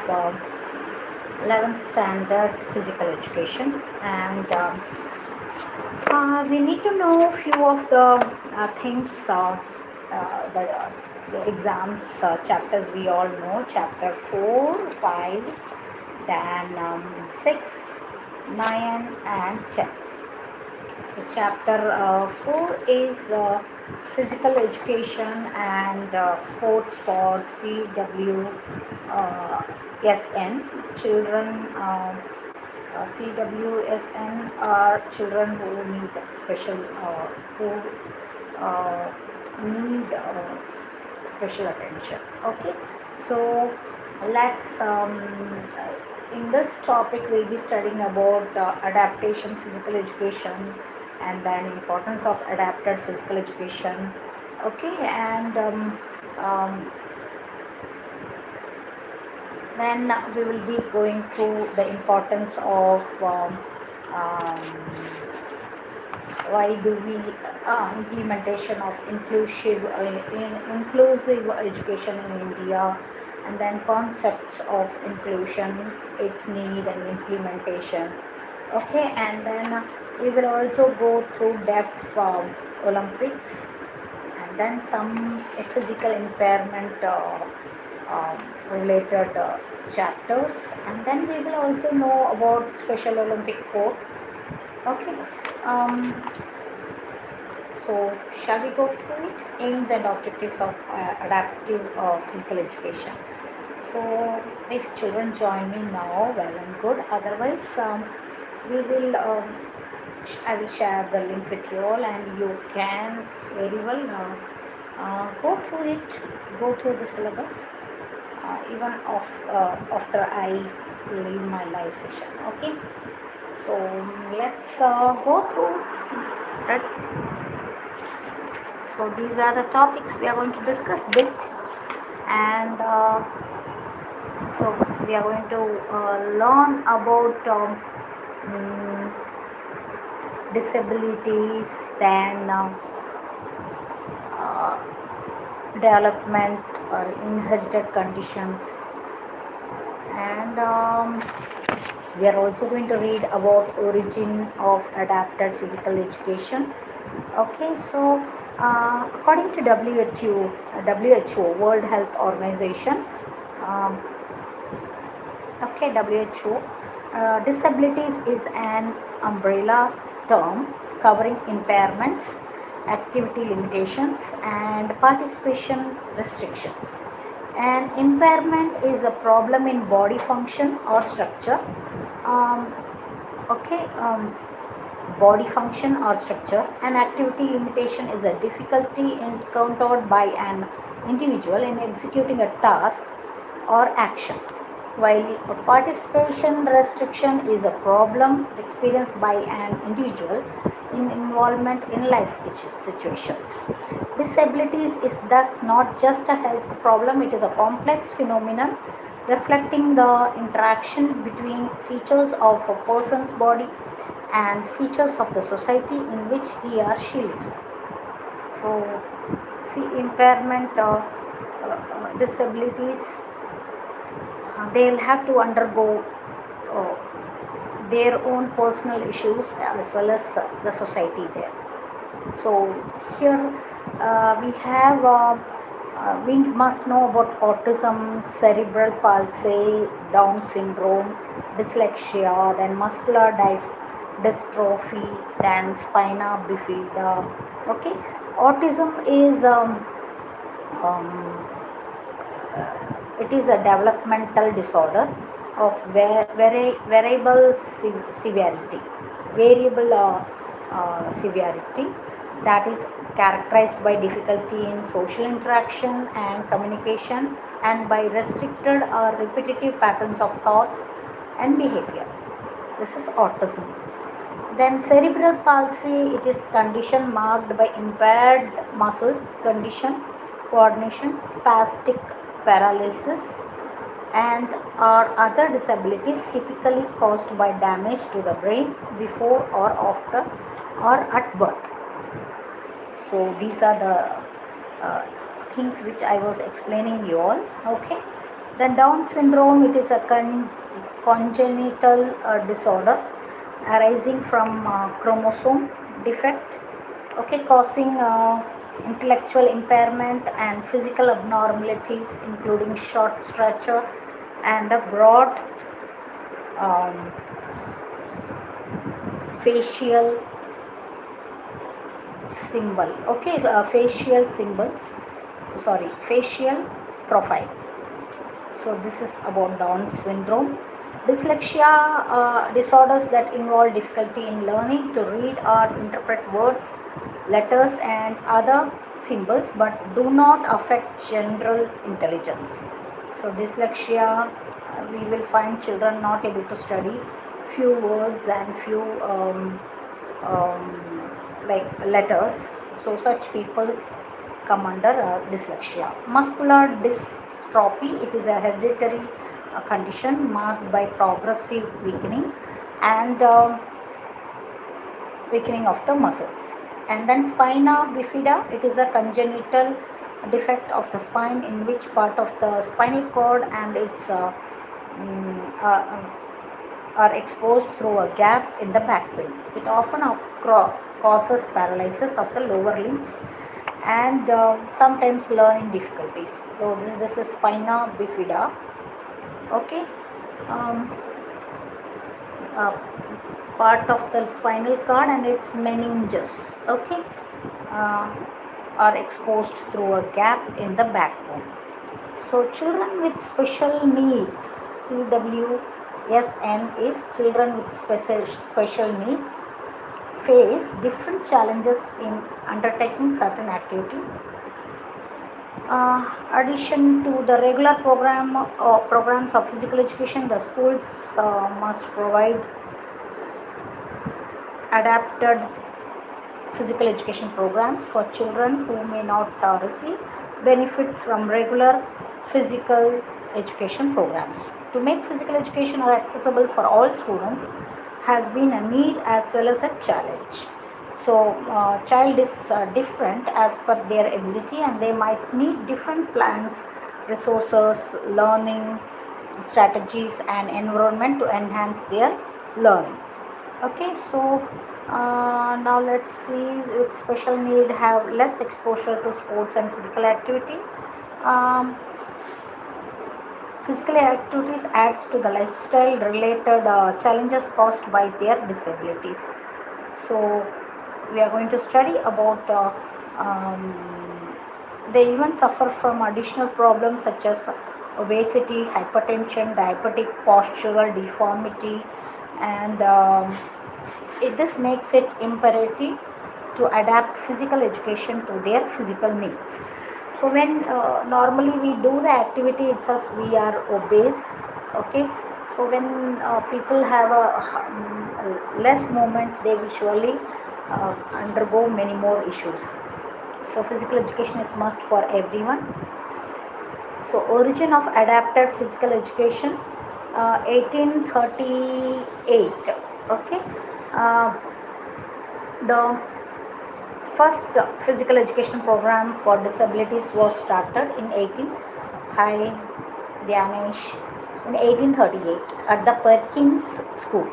of 11th standard physical education, and we need to know a few of the things, the exams chapters we all know: chapter 4, 5, then 6, 9, and 10. So chapter 4 is physical education and sports for CWSN children. CWSN are children who need special uh, need special attention. Okay, so let's in this topic we'll be studying about adaptation physical education and then importance of adapted physical education. Okay, and then we will be going through the importance of why do we implementation of inclusive education in India, and then concepts of inclusion, its need and implementation. Okay, and then we will also go through deaf Olympics, and then some physical impairment related chapters, and then we will also know about Special Olympic Code. Okay, um, so shall we go through it? Aims and objectives of adaptive physical education. So if children join me now, well and good. Otherwise, we will. I will share the link with you all, and you can very well go through it. Go through the syllabus, even after I leave my live session. Okay. So let's go through it. So these are the topics we are going to discuss bit, and so we are going to learn about disabilities, then development or inherited conditions, and we are also going to read about origin of adapted physical education. Okay, so according to WHO, World Health Organization, um, okay, WHO, disabilities is an umbrella term covering impairments, activity limitations, and participation restrictions. An impairment is a problem in body function or structure. Um, okay, body function or structure. An activity limitation is a difficulty encountered by an individual in executing a task or action, while a participation restriction is a problem experienced by an individual in involvement in life situations. Disabilities is thus not just a health problem, it is a complex phenomenon reflecting the interaction between features of a person's body and features of the society in which he or she lives. So, see, impairment, disabilities, they'll have to undergo their own personal issues as well as the society there. So here we must know about autism, cerebral palsy, Down syndrome, dyslexia, then muscular dystrophy, then spina bifida. Okay, autism is um, it is a developmental disorder of variable severity, that is characterized by difficulty in social interaction and communication, and by restricted or repetitive patterns of thoughts and behavior. This is autism. Then cerebral palsy, it is condition marked by impaired muscle condition, coordination, spastic paralysis, and or other disabilities typically caused by damage to the brain before or after or at birth. So these are the things which I was explaining you all. Okay, Then Down syndrome, it is a congenital disorder arising from chromosome defect, okay, causing intellectual impairment and physical abnormalities, including short stature and a broad um, facial symbol, okay, facial symbols, sorry, facial profile. So this is about Down syndrome. Dyslexia, disorders that involve difficulty in learning to read or interpret words, letters and other symbols but do not affect general intelligence. So dyslexia, we will find children not able to study few words and few like letters. So such people come under dyslexia. Muscular dystrophy, it is a hereditary condition marked by progressive weakening and weakening of the muscles. And then spina bifida, it is a congenital defect of the spine in which part of the spinal cord and its are exposed through a gap in the back pain. It often causes paralysis of the lower limbs and sometimes learning difficulties. So this is spina bifida. Okay, uh, part of the spinal cord and its meninges. Okay, uh, are exposed through a gap in the backbone. So children with special needs, CWSN is children with special needs face different challenges in undertaking certain activities. Addition to the regular programs of physical education, the schools must provide adapted physical education programs for children who may not receive benefits from regular physical education programs. To make physical education accessible for all students has been a need as well as a challenge. So child is different as per their ability and they might need different plans, resources, learning strategies and environment to enhance their learning. Okay, so now let's see, with special need have less exposure to sports and physical activity. um, Physical activities adds to the lifestyle related challenges caused by their disabilities. So we are going to study about they even suffer from additional problems such as obesity, hypertension, diabetic postural deformity, and this makes it imperative to adapt physical education to their physical needs. So when normally we do the activity itself, we are obese. Okay, so when people have a less movement, they will surely undergo many more issues. So physical education is must for everyone. So origin of adapted physical education, 1838. Okay, uh, the first physical education program for disabilities was started in 18. Hi, Dhyanesh. In 1838 at the Perkins School.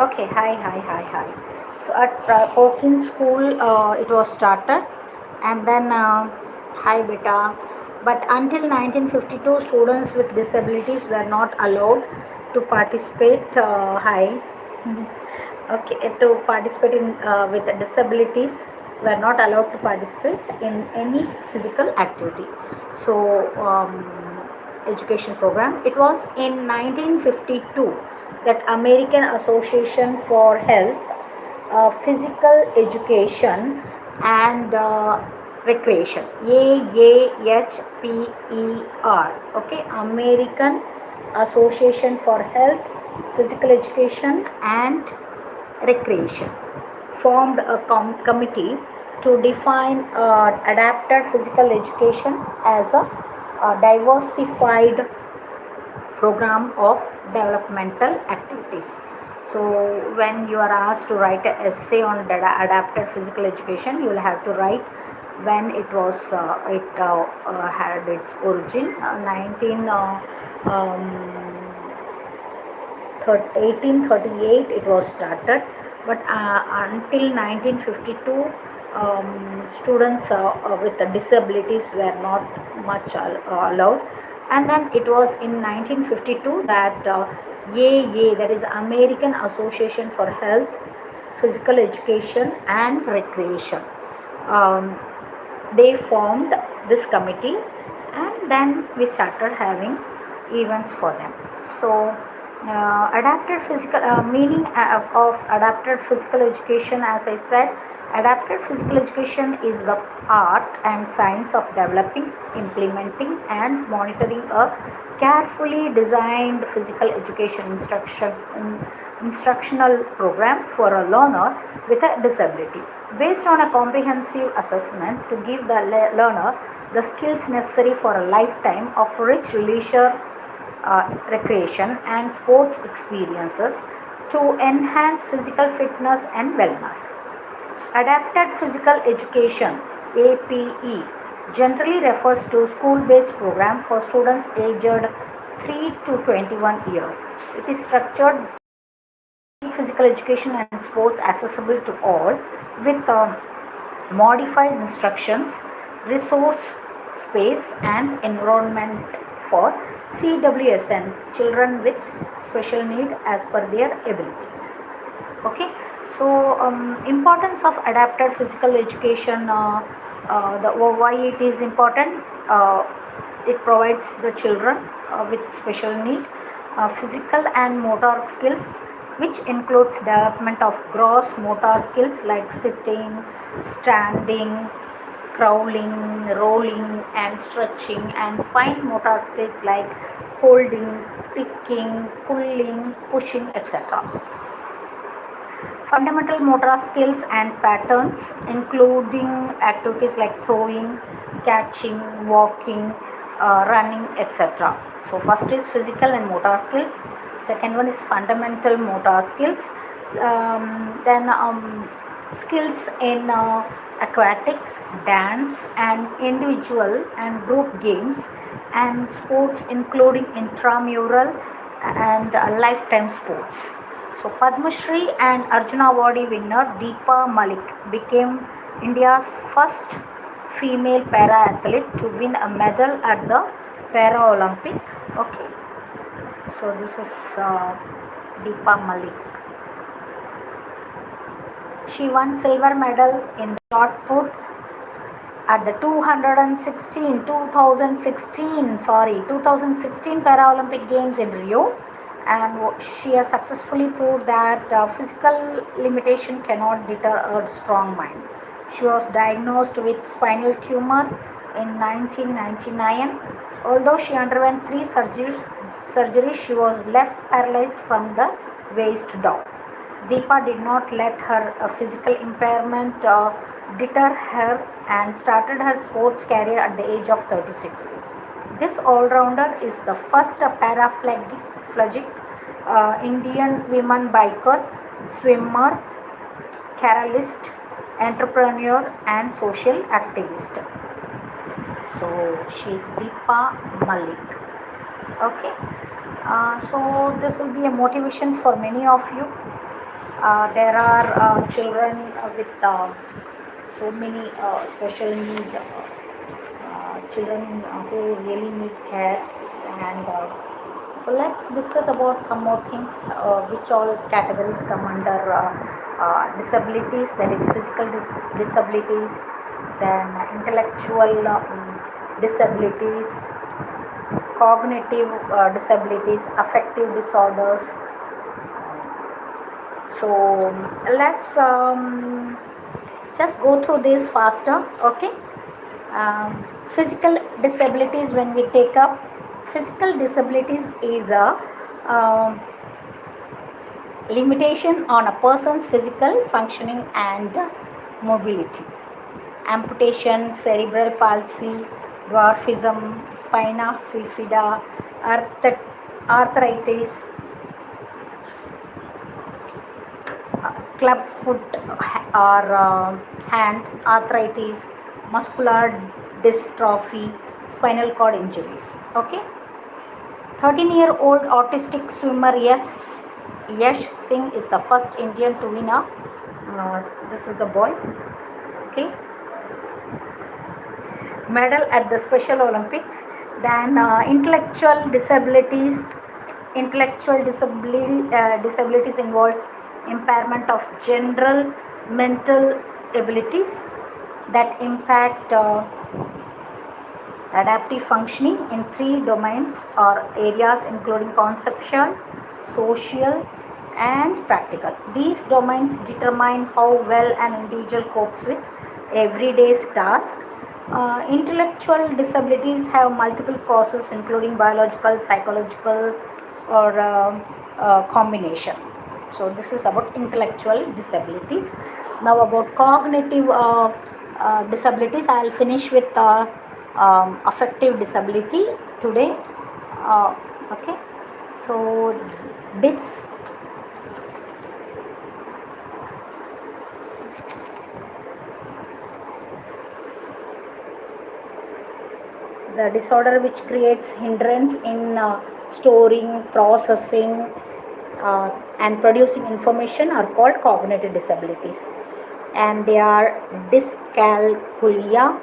Okay, hi. So at Perkins School, it was started, and then hi beta. But until 1952, students with disabilities were not allowed to participate. Hi. Okay, to participate in with disabilities were not allowed to participate in any physical activity. So education program, it was in 1952 that American Association for Health, Physical Education and Recreation, AAHPER, okay, American Association for Health, Physical Education and Recreation, formed a committee to define adapted physical education as a diversified program of developmental activities. So when you are asked to write an essay on adapted physical education, you will have to write when it had its origin. 1838 it was started, but until 1952 students with disabilities were not much allowed, and then it was in 1952 that AA, that is American Association for Health, Physical Education and Recreation, um, they formed this committee, and then we started having events for them. So adapted physical meaning of adapted physical education, as I said, adapted physical education is the art and science of developing, implementing and monitoring a carefully designed physical education instructional program for a learner with a disability, based on a comprehensive assessment to give the learner the skills necessary for a lifetime of rich leisure, recreation and sports experiences to enhance physical fitness and wellness. Adapted physical education (APE) generally refers to school-based program for students aged 3 to 21 years. It is structured physical education and sports accessible to all with modified instructions, resource space and environment for CWSN, children with special need as per their abilities. Okay, so importance of adapted physical education, why it is important. It provides the children with special need physical and motor skills, which includes development of gross motor skills like sitting, standing, crawling, rolling and stretching, and fine motor skills like holding, picking, pulling, pushing, etc. Fundamental motor skills and patterns, including activities like throwing, catching, walking, running, etc. So first is physical and motor skills, second one is fundamental motor skills, then skills in aquatics, dance and individual and group games and sports, including intramural and lifetime sports. So Padma Shri and Arjuna Award winner Deepa Malik became India's first female para athlete to win a medal at the Paralympic. Okay, so this is Deepa Malik. She won silver medal in shot put at the 2016 Paralympic Games in Rio, and she has successfully proved that physical limitation cannot deter a strong mind. She was diagnosed with spinal tumor in 1999. Although she underwent 3 surgeries, she was left paralyzed from the waist down. Deepa did not let her physical impairment deter her and started her sports career at the age of 36. This all-rounder is the first paraplegic Indian woman biker, swimmer, carousist, entrepreneur and social activist. So she is Deepa Malik. Okay, so this will be a motivation for many of you. There are children with so many special need, children who really need care, and so let's discuss about some more things, which all categories come under disabilities, that is physical disabilities, then intellectual disabilities, cognitive disabilities, affective disorders. So let's just go through this faster. Okay, physical disabilities, when we take up physical disabilities, is a limitation on a person's physical functioning and mobility. Amputation, cerebral palsy, dwarfism, spina bifida, arthritis, club foot or hand, arthritis, muscular dystrophy, spinal cord injuries. Okay. 13-year-old autistic swimmer Yash Singh is the first Indian to win a this is the boy, okay, medal at the Special Olympics. Then disabilities involves impairment of general mental abilities that impact adaptive functioning in three domains or areas including conceptual, social, and practical. These domains determine how well an individual copes with everyday tasks. Intellectual disabilities have multiple causes including biological, psychological, or combination. So this is about intellectual disabilities. Now about cognitive disabilities, I will finish with affective disability today. Okay, so this the disorder which creates hindrance in storing, processing, and producing information are called cognitive disabilities, and they are dyscalculia,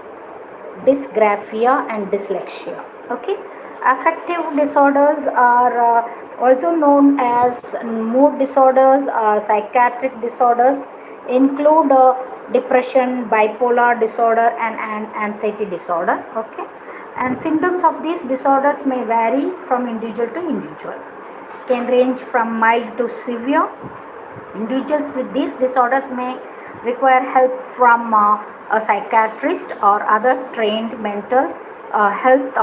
dysgraphia, and dyslexia. Okay, affective disorders are also known as mood disorders or psychiatric disorders, include depression, bipolar disorder, and anxiety disorder. Okay, and symptoms of these disorders may vary from individual to individual, can range from mild to severe. Individuals with these disorders may require help from a psychiatrist or other trained mental health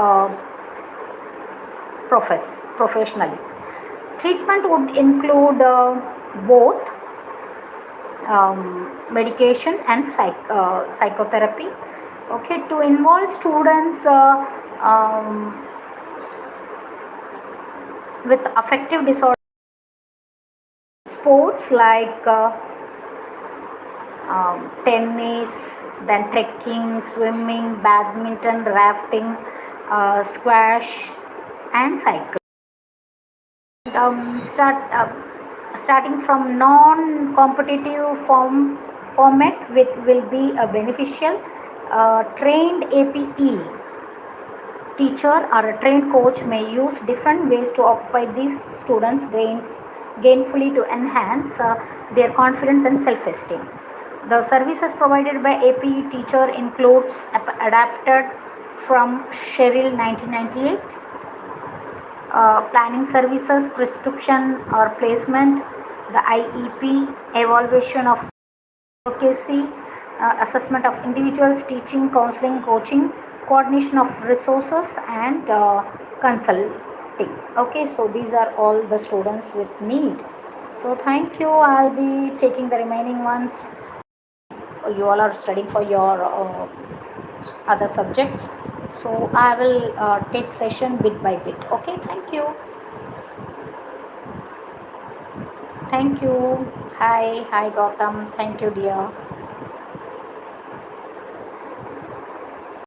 professionally. Treatment would include both medication and psychotherapy. Okay, to involve students with affective disorder, sports like tennis, then trekking, swimming, badminton, rafting, squash, and cycling. Starting from non-competitive format will be a beneficial. Trained APE teacher or a trained coach may use different ways to occupy these students gainfully to enhance their confidence and self-esteem. The services provided by APE teacher includes adapted from Cheryl 1998, planning services, prescription or placement, the IEP, evaluation of advocacy, assessment of individuals, teaching, counseling, coaching, coordination of resources, and consulting. Okay, so these are all the students with need. So thank you. I'll be taking the remaining ones. You all are studying for your other subjects. So I will take session bit by bit. Okay, thank you. Thank you. Hi Gautam. Thank you, dear.